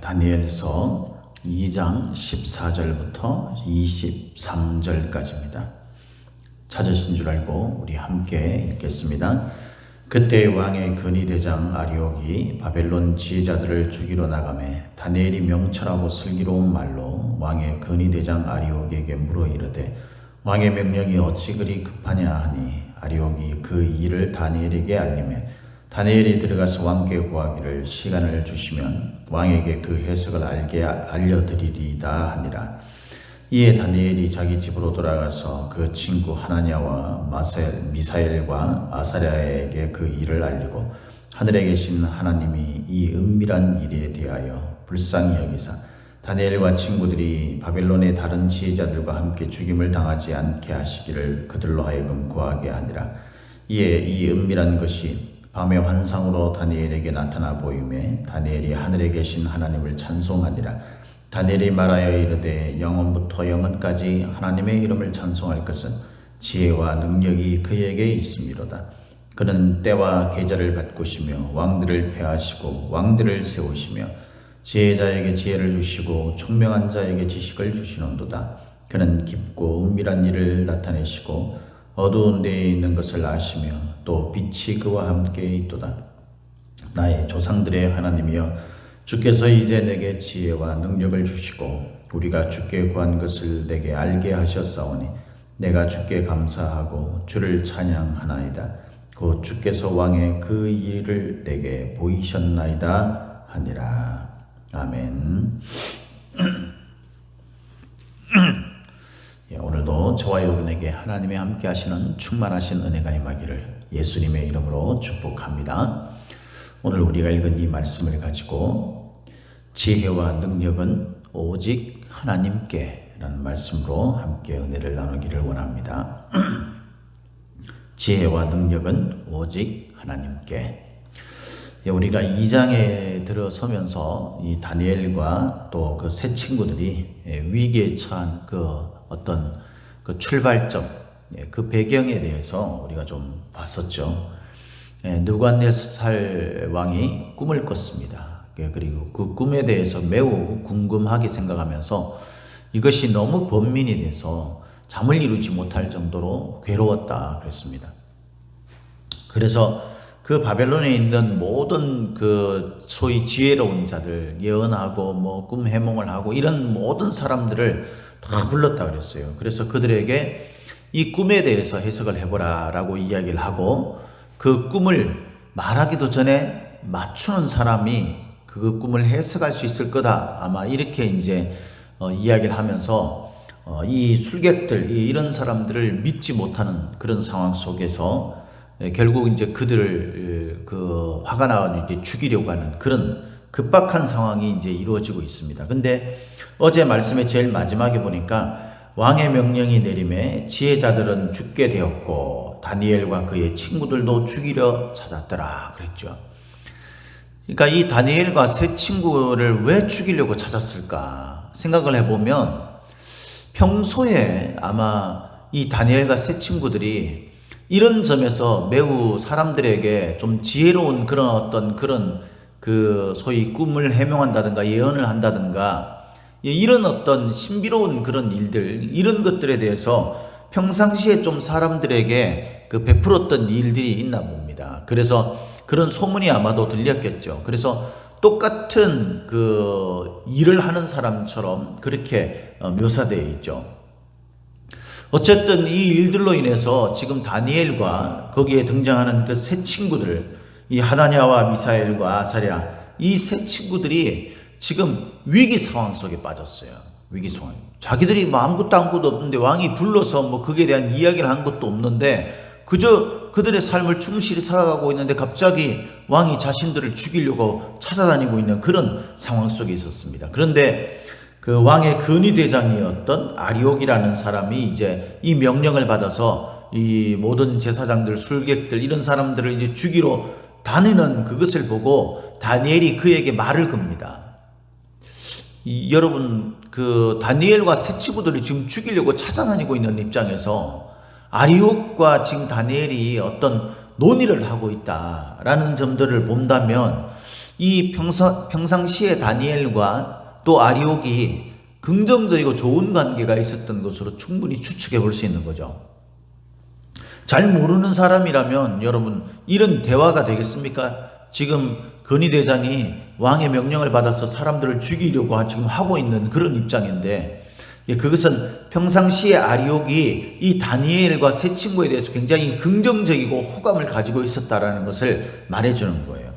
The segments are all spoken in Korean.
다니엘서 2장 14절부터 23절까지입니다. 찾으신 줄 알고 우리 함께 읽겠습니다. 그때 왕의 근위대장 아리옥이 바벨론 지혜자들을 죽이러 나가매 다니엘이 명철하고 슬기로운 말로 왕의 근위대장 아리옥에게 물어 이르되 왕의 명령이 어찌 그리 급하냐 하니 아리옥이 그 일을 다니엘에게 알리매 다니엘이 들어가서 왕께 구하기를 시간을 주시면 왕에게 그 해석을 알려드리리다 하니라. 이에 다니엘이 자기 집으로 돌아가서 그 친구 하나냐와 미사엘과 아사랴에게 그 일을 알리고 하늘에 계신 하나님이 이 은밀한 일에 대하여 불쌍히 여기사 다니엘과 친구들이 바벨론의 다른 지혜자들과 함께 죽임을 당하지 않게 하시기를 그들로 하여금 구하게 하니라. 이에 이 은밀한 것이 밤의 환상으로 다니엘에게 나타나 보이매 다니엘이 하늘에 계신 하나님을 찬송하니라. 다니엘이 말하여 이르되 영원부터 영원까지 하나님의 이름을 찬송할 것은 지혜와 능력이 그에게 있음이로다. 그는 때와 계절을 바꾸시며 왕들을 폐하시고 왕들을 세우시며 지혜자에게 지혜를 주시고 총명한 자에게 지식을 주시는도다. 그는 깊고 은밀한 일을 나타내시고 어두운 데에 있는 것을 아시며 또 빛이 그와 함께 있도다. 나의 조상들의 하나님이여 주께서 이제 내게 지혜와 능력을 주시고 우리가 주께 구한 것을 내게 알게 하셨사오니 내가 주께 감사하고 주를 찬양하나이다. 곧 주께서 왕의 그 일을 내게 보이셨나이다 하니라. 아멘. 오늘도 저와 여러분에게 하나님의 함께 하시는 충만하신 은혜가 임하기를 예수님의 이름으로 축복합니다. 오늘 우리가 읽은 이 말씀을 가지고 지혜와 능력은 오직 하나님께 라는 말씀으로 함께 은혜를 나누기를 원합니다. 지혜와 능력은 오직 하나님께. 우리가 2장에 들어서면서 이 다니엘과 또 그 세 친구들이 위기에 처한 그 어떤 그 출발점, 그 배경에 대해서 우리가 좀 봤었죠. 느부갓네살 왕이 꿈을 꿨습니다. 그리고 그 꿈에 대해서 매우 궁금하게 생각하면서 이것이 너무 번민이 돼서 잠을 이루지 못할 정도로 괴로웠다 그랬습니다. 그래서 그 바벨론에 있는 모든 그 소위 지혜로운 자들, 예언하고 뭐 꿈 해몽을 하고 이런 모든 사람들을 다 불렀다 그랬어요. 그래서 그들에게 이 꿈에 대해서 해석을 해보라 라고 이야기를 하고 그 꿈을 말하기도 전에 맞추는 사람이 그 꿈을 해석할 수 있을 거다. 아마 이렇게 이제 이야기를 하면서 이 술객들, 이런 사람들을 믿지 못하는 그런 상황 속에서 결국 이제 그들을 화가 나가지고 이제 죽이려고 하는 그런 급박한 상황이 이제 이루어지고 있습니다. 근데 어제 말씀의 제일 마지막에 보니까 왕의 명령이 내림에 지혜자들은 죽게 되었고 다니엘과 그의 친구들도 죽이려 찾았더라 그랬죠. 그러니까 이 다니엘과 세 친구를 왜 죽이려고 찾았을까 생각을 해보면 평소에 아마 이 다니엘과 세 친구들이 이런 점에서 매우 사람들에게 좀 지혜로운 그런 어떤 그런 그 소위 꿈을 해명한다든가 예언을 한다든가 이런 어떤 신비로운 그런 일들, 이런 것들에 대해서 평상시에 좀 사람들에게 그 베풀었던 일들이 있나 봅니다. 그래서 그런 소문이 아마도 들렸겠죠. 그래서 똑같은 그 일을 하는 사람처럼 그렇게 묘사되어 있죠. 어쨌든 이 일들로 인해서 지금 다니엘과 거기에 등장하는 그 세 친구들, 이 하나냐와 미사엘과 아사랴, 이 세 친구들이 지금 위기 상황 속에 빠졌어요. 위기 상황. 자기들이 뭐 아무것도 없는데 왕이 불러서 뭐 그에 대한 이야기를 한 것도 없는데 그저 그들의 삶을 충실히 살아가고 있는데 갑자기 왕이 자신들을 죽이려고 찾아다니고 있는 그런 상황 속에 있었습니다. 그런데 그 왕의 근위대장이었던 아리옥이라는 사람이 이제 이 명령을 받아서 이 모든 제사장들, 술객들 이런 사람들을 이제 죽이러 다니는 그것을 보고 다니엘이 그에게 말을 겁니다. 여러분 그 다니엘과 세 친구들이 지금 죽이려고 찾아다니고 있는 입장에서 아리옥과 지금 다니엘이 어떤 논의를 하고 있다라는 점들을 본다면 이 평상시에 다니엘과 또 아리옥이 긍정적이고 좋은 관계가 있었던 것으로 충분히 추측해 볼 수 있는 거죠. 잘 모르는 사람이라면 여러분 이런 대화가 되겠습니까? 지금 건의대장이 왕의 명령을 받아서 사람들을 죽이려고 지금 하고 있는 그런 입장인데, 그것은 평상시에 아리옥이 이 다니엘과 세 친구에 대해서 굉장히 긍정적이고 호감을 가지고 있었다라는 것을 말해주는 거예요.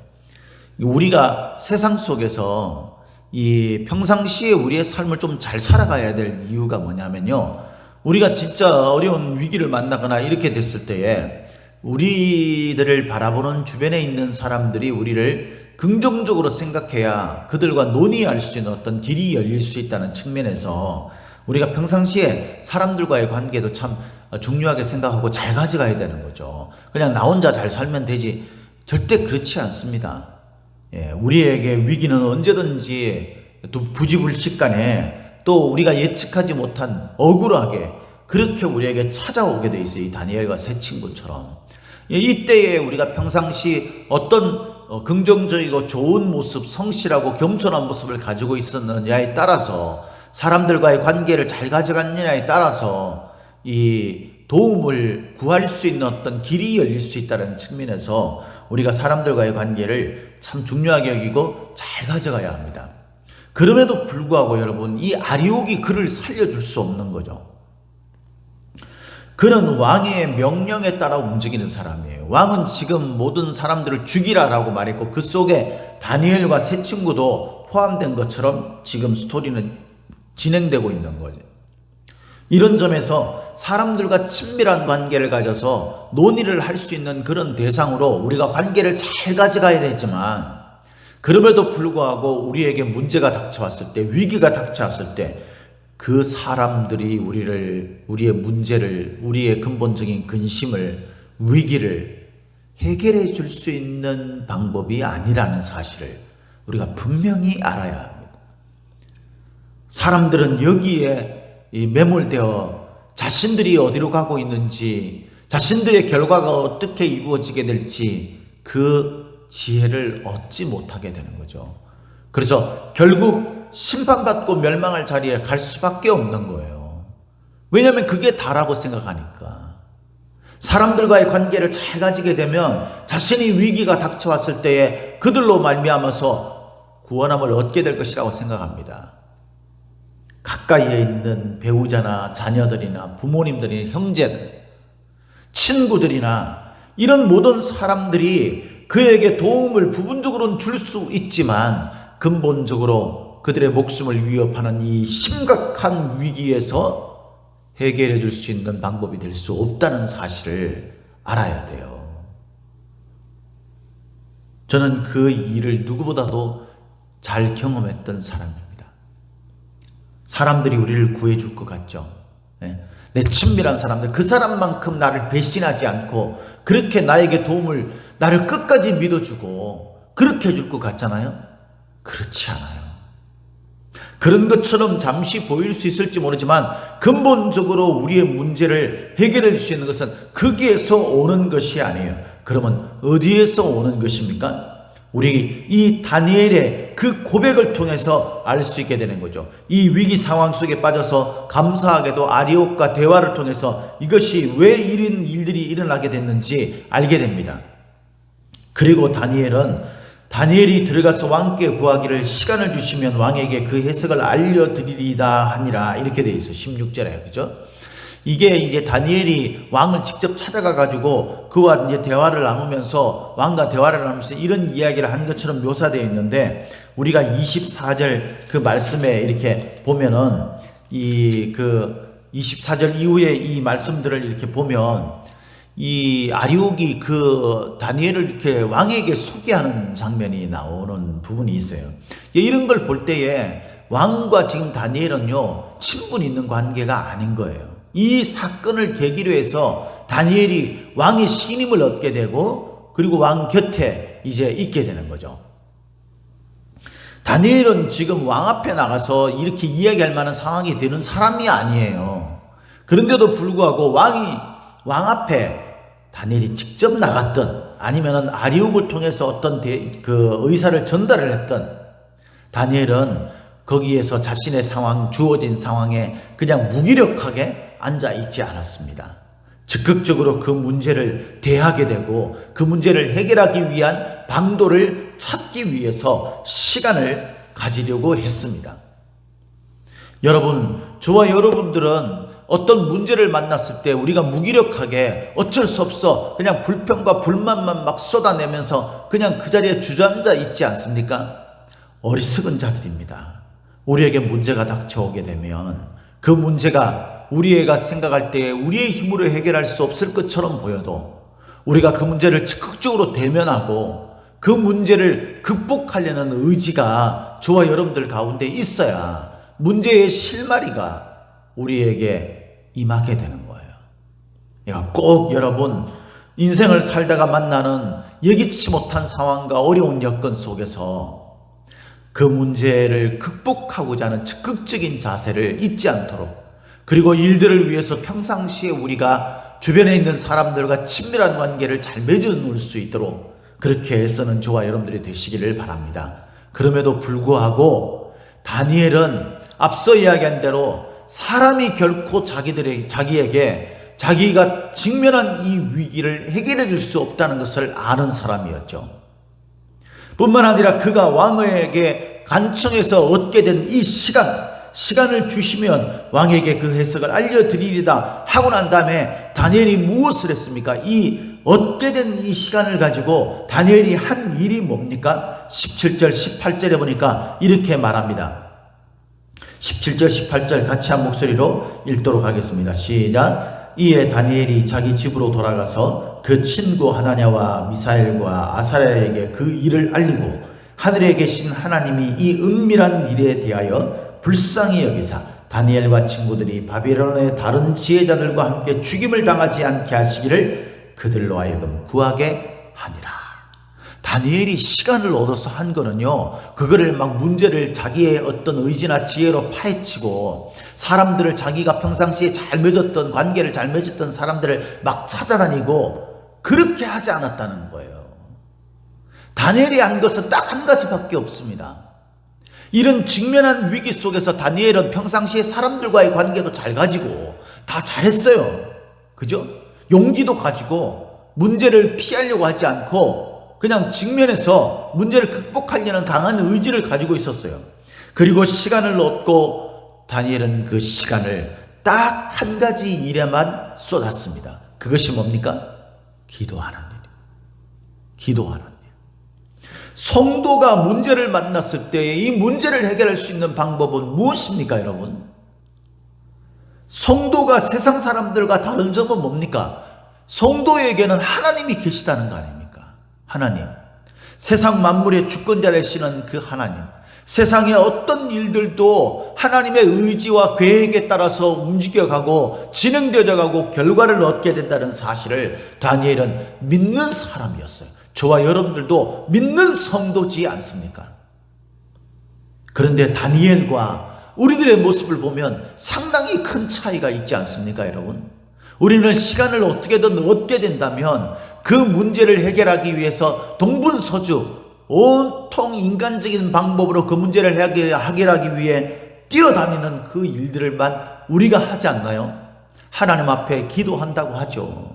우리가 세상 속에서 이 평상시에 우리의 삶을 좀 잘 살아가야 될 이유가 뭐냐면요, 우리가 진짜 어려운 위기를 만나거나 이렇게 됐을 때에 우리들을 바라보는 주변에 있는 사람들이 우리를 긍정적으로 생각해야 그들과 논의할 수 있는 어떤 길이 열릴 수 있다는 측면에서 우리가 평상시에 사람들과의 관계도 참 중요하게 생각하고 잘 가져가야 되는 거죠. 그냥 나 혼자 잘 살면 되지, 절대 그렇지 않습니다. 우리에게 위기는 언제든지 또 부지불식간에 또 우리가 예측하지 못한 억울하게 그렇게 우리에게 찾아오게 돼 있어요. 이 다니엘과 세 친구처럼. 이때에 우리가 평상시 어떤 긍정적이고 좋은 모습, 성실하고 겸손한 모습을 가지고 있었느냐에 따라서, 사람들과의 관계를 잘 가져갔느냐에 따라서 이 도움을 구할 수 있는 어떤 길이 열릴 수 있다는 측면에서 우리가 사람들과의 관계를 참 중요하게 여기고 잘 가져가야 합니다. 그럼에도 불구하고 여러분, 이 아리옥이 그를 살려줄 수 없는 거죠. 그는 왕의 명령에 따라 움직이는 사람이에요. 왕은 지금 모든 사람들을 죽이라라고 말했고 그 속에 다니엘과 세 친구도 포함된 것처럼 지금 스토리는 진행되고 있는 거죠. 이런 점에서 사람들과 친밀한 관계를 가져서 논의를 할 수 있는 그런 대상으로 우리가 관계를 잘 가져가야 되지만, 그럼에도 불구하고 우리에게 문제가 닥쳐왔을 때, 위기가 닥쳐왔을 때 그 사람들이 우리의 문제를, 우리의 근본적인 근심을, 위기를 해결해 줄 수 있는 방법이 아니라는 사실을 우리가 분명히 알아야 합니다. 사람들은 여기에 매몰되어 자신들이 어디로 가고 있는지, 자신들의 결과가 어떻게 이루어지게 될지 그 지혜를 얻지 못하게 되는 거죠. 그래서 결국 심판받고 멸망할 자리에 갈 수밖에 없는 거예요. 왜냐하면 그게 다라고 생각하니까. 사람들과의 관계를 잘 가지게 되면 자신이 위기가 닥쳐왔을 때에 그들로 말미암아서 구원함을 얻게 될 것이라고 생각합니다. 가까이에 있는 배우자나 자녀들이나 부모님들이나 형제들, 친구들이나 이런 모든 사람들이 그에게 도움을 부분적으로는 줄 수 있지만 근본적으로 그들의 목숨을 위협하는 이 심각한 위기에서 해결해 줄 수 있는 방법이 될 수 없다는 사실을 알아야 돼요. 저는 그 일을 누구보다도 잘 경험했던 사람입니다. 사람들이 우리를 구해줄 것 같죠. 내 친밀한 사람들, 그 사람만큼 나를 배신하지 않고 그렇게 나에게 도움을, 나를 끝까지 믿어주고 그렇게 해줄 것 같잖아요. 그렇지 않아요. 그런 것처럼 잠시 보일 수 있을지 모르지만 근본적으로 우리의 문제를 해결해 줄 수 있는 것은 거기에서 오는 것이 아니에요. 그러면 어디에서 오는 것입니까? 우리 이 다니엘의 그 고백을 통해서 알 수 있게 되는 거죠. 이 위기 상황 속에 빠져서 감사하게도 아리옥과 대화를 통해서 이것이 왜 이런 일들이 일어나게 됐는지 알게 됩니다. 그리고 다니엘이 들어가서 왕께 구하기를 시간을 주시면 왕에게 그 해석을 알려드리리다 하니라, 이렇게 돼 있어요. 16절에. 그죠? 이게 이제 다니엘이 왕을 직접 찾아가 가지고 그와 이제 대화를 나누면서, 왕과 대화를 나누면서 이런 이야기를 한 것처럼 묘사되어 있는데, 우리가 24절 그 말씀에 이렇게 보면은 이 그 24절 이후에 이 말씀들을 이렇게 보면 이 아리옥이 그 다니엘을 이렇게 왕에게 소개하는 장면이 나오는 부분이 있어요. 이런 걸 볼 때에 왕과 지금 다니엘은요, 친분 있는 관계가 아닌 거예요. 이 사건을 계기로 해서 다니엘이 왕의 신임을 얻게 되고 그리고 왕 곁에 이제 있게 되는 거죠. 다니엘은 지금 왕 앞에 나가서 이렇게 이야기할 만한 상황이 되는 사람이 아니에요. 그런데도 불구하고 왕 앞에 다니엘이 직접 나갔던 아니면은 아리욱을 통해서 어떤 그 의사를 전달을 했던 다니엘은 거기에서 자신의 상황, 주어진 상황에 그냥 무기력하게 앉아 있지 않았습니다. 적극적으로 그 문제를 대하게 되고 그 문제를 해결하기 위한 방도를 찾기 위해서 시간을 가지려고 했습니다. 여러분, 저와 여러분들은 어떤 문제를 만났을 때 우리가 무기력하게 어쩔 수 없어 그냥 불평과 불만만 막 쏟아내면서 그냥 그 자리에 주저앉아 있지 않습니까? 어리석은 자들입니다. 우리에게 문제가 닥쳐오게 되면 그 문제가 우리가 생각할 때 우리의 힘으로 해결할 수 없을 것처럼 보여도 우리가 그 문제를 적극적으로 대면하고 그 문제를 극복하려는 의지가 저와 여러분들 가운데 있어야 문제의 실마리가 우리에게 임하게 되는 거예요. 그러니까 꼭 여러분, 인생을 살다가 만나는 예기치 못한 상황과 어려운 여건 속에서 그 문제를 극복하고자 하는 적극적인 자세를 잊지 않도록, 그리고 일들을 위해서 평상시에 우리가 주변에 있는 사람들과 친밀한 관계를 잘 맺어 놓을 수 있도록 그렇게 애쓰는 저와 여러분들이 되시기를 바랍니다. 그럼에도 불구하고 다니엘은 앞서 이야기한 대로 사람이 결코 자기에게 자기가 직면한 이 위기를 해결해 줄 수 없다는 것을 아는 사람이었죠. 뿐만 아니라 그가 왕에게 간청해서 얻게 된 이 시간을 주시면 왕에게 그 해석을 알려드리리다 하고 난 다음에 다니엘이 무엇을 했습니까? 이 얻게 된 이 시간을 가지고 다니엘이 한 일이 뭡니까? 17절 18절에 보니까 이렇게 말합니다. 17절 18절 같이 한 목소리로 읽도록 하겠습니다. 시작. 이에 다니엘이 자기 집으로 돌아가서 그 친구 하나냐와 미사엘과 아사랴에게 그 일을 알리고 하늘에 계신 하나님이 이 은밀한 일에 대하여 불쌍히 여기사 다니엘과 친구들이 바벨론의 다른 지혜자들과 함께 죽임을 당하지 않게 하시기를 그들로 하여금 구하게 하니라. 다니엘이 시간을 얻어서 한 거는요, 그거를 막 문제를 자기의 어떤 의지나 지혜로 파헤치고 사람들을 자기가 평상시에 잘 맺었던 관계를 잘 맺었던 사람들을 막 찾아다니고 그렇게 하지 않았다는 거예요. 다니엘이 한 것은 딱 한 가지밖에 없습니다. 이런 직면한 위기 속에서 다니엘은 평상시에 사람들과의 관계도 잘 가지고 다 잘했어요. 그죠? 용기도 가지고 문제를 피하려고 하지 않고 그냥 직면해서 문제를 극복하려는 강한 의지를 가지고 있었어요. 그리고 시간을 얻고 다니엘은 그 시간을 딱 한 가지 일에만 쏟았습니다. 그것이 뭡니까? 기도하는 일. 기도하는 일. 성도가 문제를 만났을 때 이 문제를 해결할 수 있는 방법은 무엇입니까, 여러분? 성도가 세상 사람들과 다른 점은 뭡니까? 성도에게는 하나님이 계시다는 거 아닙니까? 하나님, 세상 만물의 주권자 되시는 그 하나님, 세상의 어떤 일들도 하나님의 의지와 계획에 따라서 움직여가고 진행되어가고 결과를 얻게 된다는 사실을 다니엘은 믿는 사람이었어요. 저와 여러분들도 믿는 성도지 않습니까? 그런데 다니엘과 우리들의 모습을 보면 상당히 큰 차이가 있지 않습니까, 여러분? 우리는 시간을 어떻게든 얻게 된다면 그 문제를 해결하기 위해서 동분서주 온통 인간적인 방법으로 그 문제를 해결하기 위해 뛰어다니는 그 일들만 우리가 하지 않나요? 하나님 앞에 기도한다고 하죠.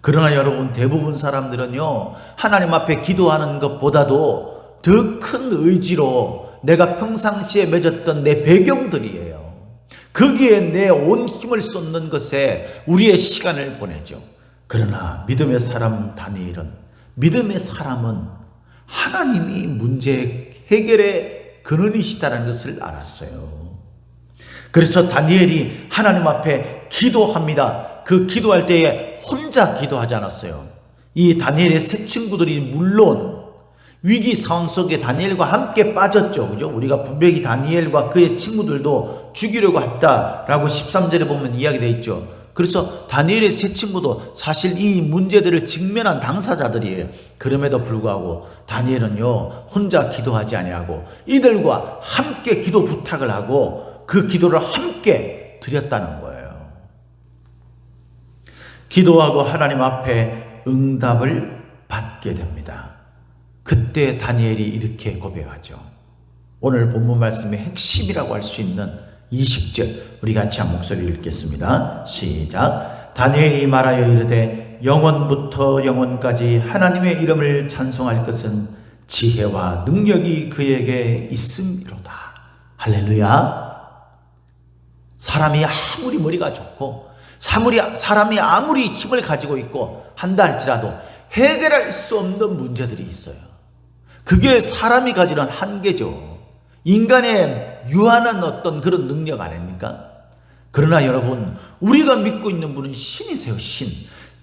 그러나 여러분, 대부분 사람들은요, 하나님 앞에 기도하는 것보다도 더 큰 의지로 내가 평상시에 맺었던 내 배경들이에요. 거기에 내 온 힘을 쏟는 것에 우리의 시간을 보내죠. 그러나 믿음의 사람 다니엘은, 믿음의 사람은 하나님이 문제 해결의 근원이시다는 것을 알았어요. 그래서 다니엘이 하나님 앞에 기도합니다. 그 기도할 때에 혼자 기도하지 않았어요. 이 다니엘의 세 친구들이 물론 위기 상황 속에 다니엘과 함께 빠졌죠. 그죠? 우리가 분명히 다니엘과 그의 친구들도 죽이려고 했다라고 13절에 보면 이야기되어 있죠. 그래서 다니엘의 세 친구도 사실 이 문제들을 직면한 당사자들이에요. 그럼에도 불구하고 다니엘은요, 혼자 기도하지 아니하고 이들과 함께 기도 부탁을 하고 그 기도를 함께 드렸다는 거예요. 기도하고 하나님 앞에 응답을 받게 됩니다. 그때 다니엘이 이렇게 고백하죠. 오늘 본문 말씀의 핵심이라고 할 수 있는 20절 우리 같이 한 목소리 읽겠습니다. 시작. 다니엘이 말하여 이르되 영원부터 영원까지 하나님의 이름을 찬송할 것은 지혜와 능력이 그에게 있음이로다. 할렐루야. 사람이 아무리 머리가 좋고 사람이 아무리 힘을 가지고 있고 한다 할지라도 해결할 수 없는 문제들이 있어요. 그게 사람이 가지는 한계죠. 인간의 유한한 어떤 그런 능력 아닙니까? 그러나 여러분, 우리가 믿고 있는 분은 신이세요. 신.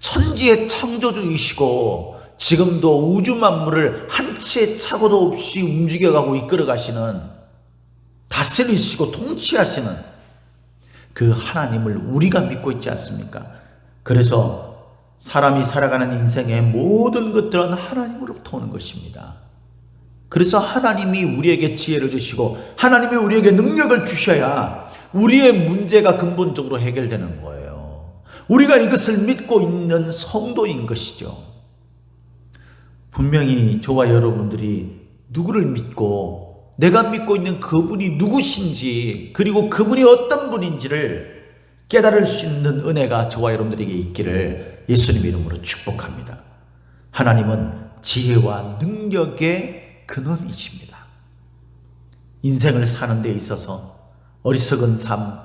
천지의 창조주이시고 지금도 우주 만물을 한 치의 착오도 없이 움직여가고 이끌어가시는, 다스리시고 통치하시는 그 하나님을 우리가 믿고 있지 않습니까? 그래서 사람이 살아가는 인생의 모든 것들은 하나님으로부터 오는 것입니다. 그래서 하나님이 우리에게 지혜를 주시고 하나님이 우리에게 능력을 주셔야 우리의 문제가 근본적으로 해결되는 거예요. 우리가 이것을 믿고 있는 성도인 것이죠. 분명히 저와 여러분들이 누구를 믿고 내가 믿고 있는 그분이 누구신지, 그리고 그분이 어떤 분인지를 깨달을 수 있는 은혜가 저와 여러분들에게 있기를 예수님 이름으로 축복합니다. 하나님은 지혜와 능력의 근원이십니다. 인생을 사는 데 있어서 어리석은 삶,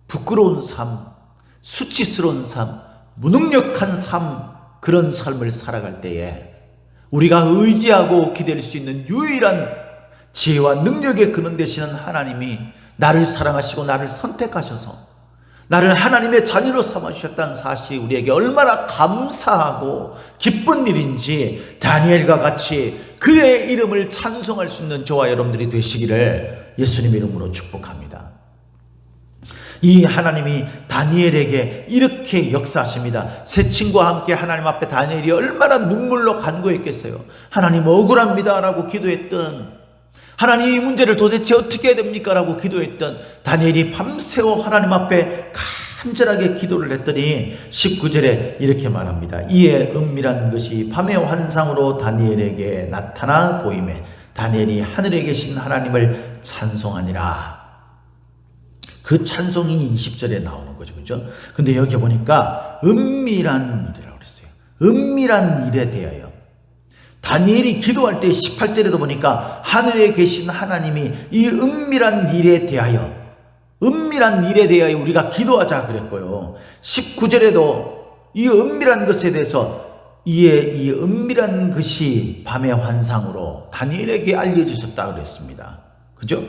부끄러운 삶, 수치스러운 삶, 무능력한 삶, 그런 삶을 살아갈 때에 우리가 의지하고 기댈 수 있는 유일한 지혜와 능력의 근원 되시는 하나님이 나를 사랑하시고 나를 선택하셔서 나를 하나님의 자녀로 삼아주셨다는 사실이 우리에게 얼마나 감사하고 기쁜 일인지, 다니엘과 같이 그의 이름을 찬송할 수 있는 저와 여러분들이 되시기를 예수님 이름으로 축복합니다. 이 하나님이 다니엘에게 이렇게 역사하십니다. 새 친구와 함께 하나님 앞에 다니엘이 얼마나 눈물로 간구했겠어요. 하나님 억울합니다 라고 기도했던, 하나님 이 문제를 도대체 어떻게 해야 됩니까 라고 기도했던 다니엘이 밤새워 하나님 앞에 간절하게 기도를 했더니 19절에 이렇게 말합니다. 이에 은밀한 것이 밤의 환상으로 다니엘에게 나타나 보이매 다니엘이 하늘에 계신 하나님을 찬송하니라. 그 찬송이 20절에 나오는 거죠. 그죠? 근데 여기 보니까 은밀한 일이라고 그랬어요. 은밀한 일에 대하여. 다니엘이 기도할 때 18절에도 보니까 하늘에 계신 하나님이 이 은밀한 일에 대하여 우리가 기도하자 그랬고요. 19절에도 이 은밀한 것에 대해서 이 은밀한 것이 밤의 환상으로 다니엘에게 알려주셨다고 그랬습니다. 그죠?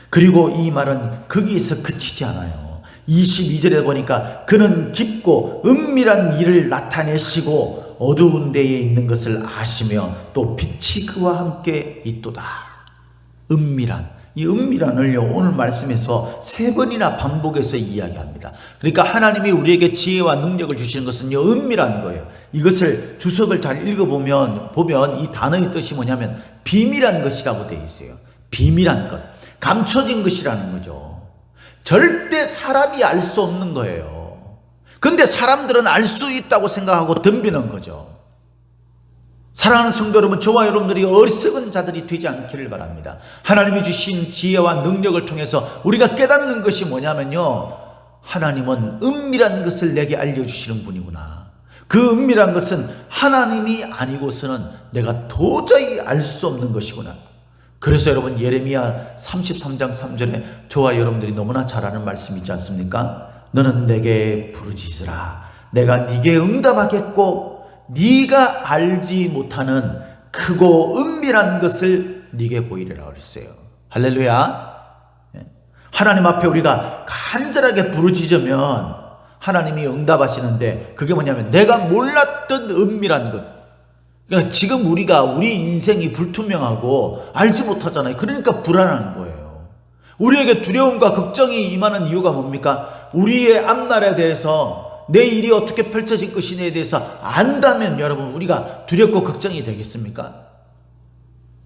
그리고 이 말은 거기에서 그치지 않아요. 22절에 보니까 그는 깊고 은밀한 일을 나타내시고 어두운 데에 있는 것을 아시며 또 빛이 그와 함께 있도다. 이 은밀한을요 오늘 말씀에서 3번이나 반복해서 이야기합니다. 그러니까 하나님이 우리에게 지혜와 능력을 주시는 것은요 은밀한 거예요. 이것을 주석을 잘 읽어보면 이 단어의 뜻이 뭐냐면 비밀한 것이라고 되어 있어요. 비밀한 것, 감춰진 것이라는 거죠. 절대 사람이 알 수 없는 거예요. 근데 사람들은 알 수 있다고 생각하고 덤비는 거죠. 사랑하는 성도 여러분, 저와 여러분들이 어리석은 자들이 되지 않기를 바랍니다. 하나님이 주신 지혜와 능력을 통해서 우리가 깨닫는 것이 뭐냐면요, 하나님은 은밀한 것을 내게 알려주시는 분이구나. 그 은밀한 것은 하나님이 아니고서는 내가 도저히 알 수 없는 것이구나. 그래서 여러분, 예레미야 33장 3절에 저와 여러분들이 너무나 잘 아는 말씀 있지 않습니까? 너는 내게 부르짖으라. 내가 네게 응답하겠고 네가 알지 못하는 크고 은밀한 것을 네게 보이리라 그랬어요. 할렐루야. 하나님 앞에 우리가 간절하게 부르짖으면 하나님이 응답하시는데, 그게 뭐냐면 내가 몰랐던 은밀한 것. 그러니까 지금 우리 인생이 불투명하고 알지 못하잖아요. 그러니까 불안한 거예요. 우리에게 두려움과 걱정이 임하는 이유가 뭡니까? 우리의 앞날에 대해서 내 일이 어떻게 펼쳐질 것이냐에 대해서 안다면 여러분, 우리가 두렵고 걱정이 되겠습니까?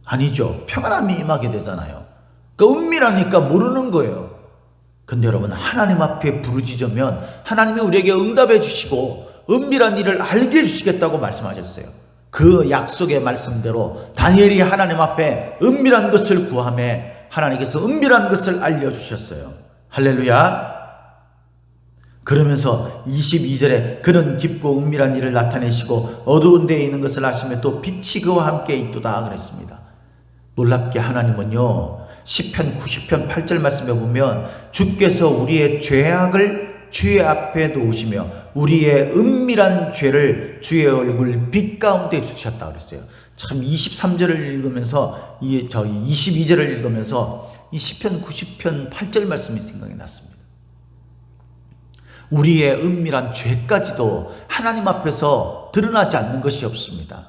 아니죠. 평안함이 임하게 되잖아요. 그러니까 은밀하니까 모르는 거예요. 근데 여러분, 하나님 앞에 부르짖으면 하나님이 우리에게 응답해 주시고 은밀한 일을 알게 해주시겠다고 말씀하셨어요. 그 약속의 말씀대로 다니엘이 하나님 앞에 은밀한 것을 구하매 하나님께서 은밀한 것을 알려주셨어요. 할렐루야. 그러면서 22절에 그는 깊고 은밀한 일을 나타내시고 어두운 데에 있는 것을 아시며 또 빛이 그와 함께 있도다 그랬습니다. 놀랍게 하나님은요, 시편 90편 8절 말씀에 보면 주께서 우리의 죄악을 주의 앞에 놓으시며 우리의 은밀한 죄를 주의 얼굴 빛 가운데 두셨다 그랬어요. 참 23절을 읽으면서 22절을 읽으면서 이 시편 90편 8절 말씀이 생각이 났습니다. 우리의 은밀한 죄까지도 하나님 앞에서 드러나지 않는 것이 없습니다.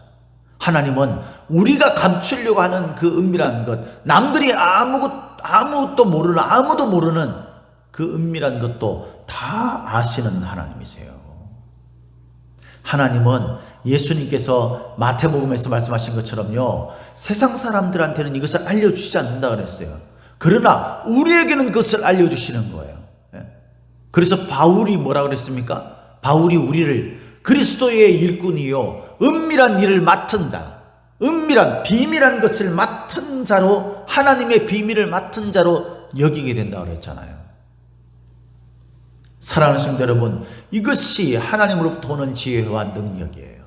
하나님은 우리가 감추려고 하는 그 은밀한 것, 남들이 아무도 모르는 그 은밀한 것도 다 아시는 하나님이세요. 하나님은 예수님께서 마태복음에서 말씀하신 것처럼요, 세상 사람들한테는 이것을 알려주시지 않는다 그랬어요. 그러나 우리에게는 그것을 알려주시는 거예요. 그래서 바울이 뭐라 그랬습니까? 바울이 우리를 그리스도의 일꾼이요 은밀한 일을 맡은 자, 은밀한 비밀한 것을 맡은 자로, 하나님의 비밀을 맡은 자로 여기게 된다고 그랬잖아요. 사랑하는 성도 여러분, 이것이 하나님으로부터 오는 지혜와 능력이에요.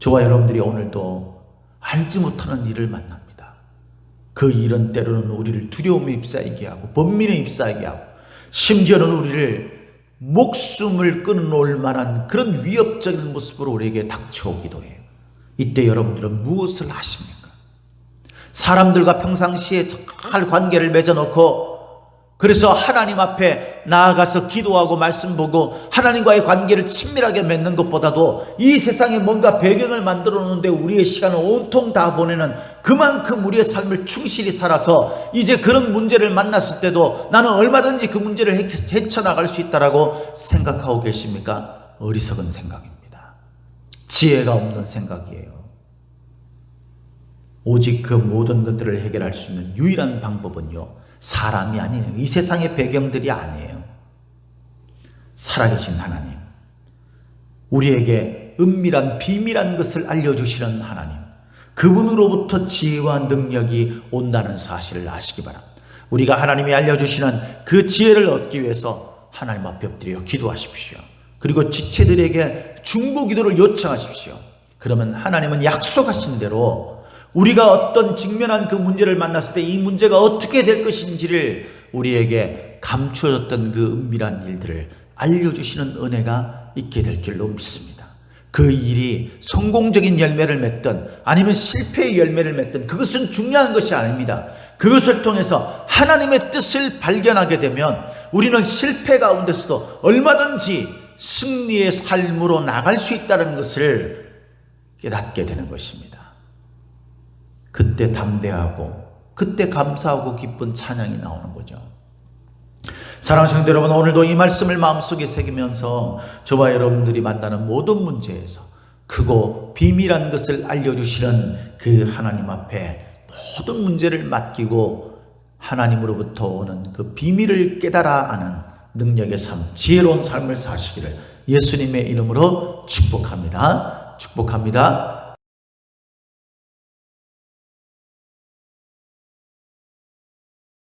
저와 여러분들이 오늘도 알지 못하는 일을 만납니다. 그 일은 때로는 우리를 두려움에 휩싸이게 하고 번민에 휩싸이게 하고 심지어는 우리를 목숨을 끊어놓을 만한 그런 위협적인 모습으로 우리에게 닥쳐오기도 해요. 이때 여러분들은 무엇을 하십니까? 사람들과 평상시에 잘 관계를 맺어놓고 그래서 하나님 앞에 나아가서 기도하고 말씀 보고 하나님과의 관계를 친밀하게 맺는 것보다도 이 세상에 뭔가 배경을 만들어 놓는데 우리의 시간을 온통 다 보내는, 그만큼 우리의 삶을 충실히 살아서 이제 그런 문제를 만났을 때도 나는 얼마든지 그 문제를 헤쳐나갈 수 있다라고 생각하고 계십니까? 어리석은 생각입니다. 지혜가 없는 생각이에요. 오직 그 모든 것들을 해결할 수 있는 유일한 방법은요, 사람이 아니에요. 이 세상의 배경들이 아니에요. 살아계신 하나님, 우리에게 은밀한 비밀한 것을 알려주시는 하나님, 그분으로부터 지혜와 능력이 온다는 사실을 아시기 바랍니다. 우리가 하나님이 알려주시는 그 지혜를 얻기 위해서 하나님 앞에 엎드려 기도하십시오. 그리고 지체들에게 중보 기도를 요청하십시오. 그러면 하나님은 약속하신 대로 우리가 어떤 직면한 그 문제를 만났을 때 이 문제가 어떻게 될 것인지를 우리에게 감추어졌던 그 은밀한 일들을 알려주시는 은혜가 있게 될 줄로 믿습니다. 그 일이 성공적인 열매를 맺든 아니면 실패의 열매를 맺든 그것은 중요한 것이 아닙니다. 그것을 통해서 하나님의 뜻을 발견하게 되면 우리는 실패 가운데서도 얼마든지 승리의 삶으로 나갈 수 있다는 것을 깨닫게 되는 것입니다. 그때 담대하고 그때 감사하고 기쁜 찬양이 나오는 거죠. 사랑하는 성도 여러분, 오늘도 이 말씀을 마음속에 새기면서 저와 여러분들이 만나는 모든 문제에서 크고 비밀한 것을 알려주시는 그 하나님 앞에 모든 문제를 맡기고 하나님으로부터 오는 그 비밀을 깨달아 아는 능력의 삶, 지혜로운 삶을 사시기를 예수님의 이름으로 축복합니다. 축복합니다.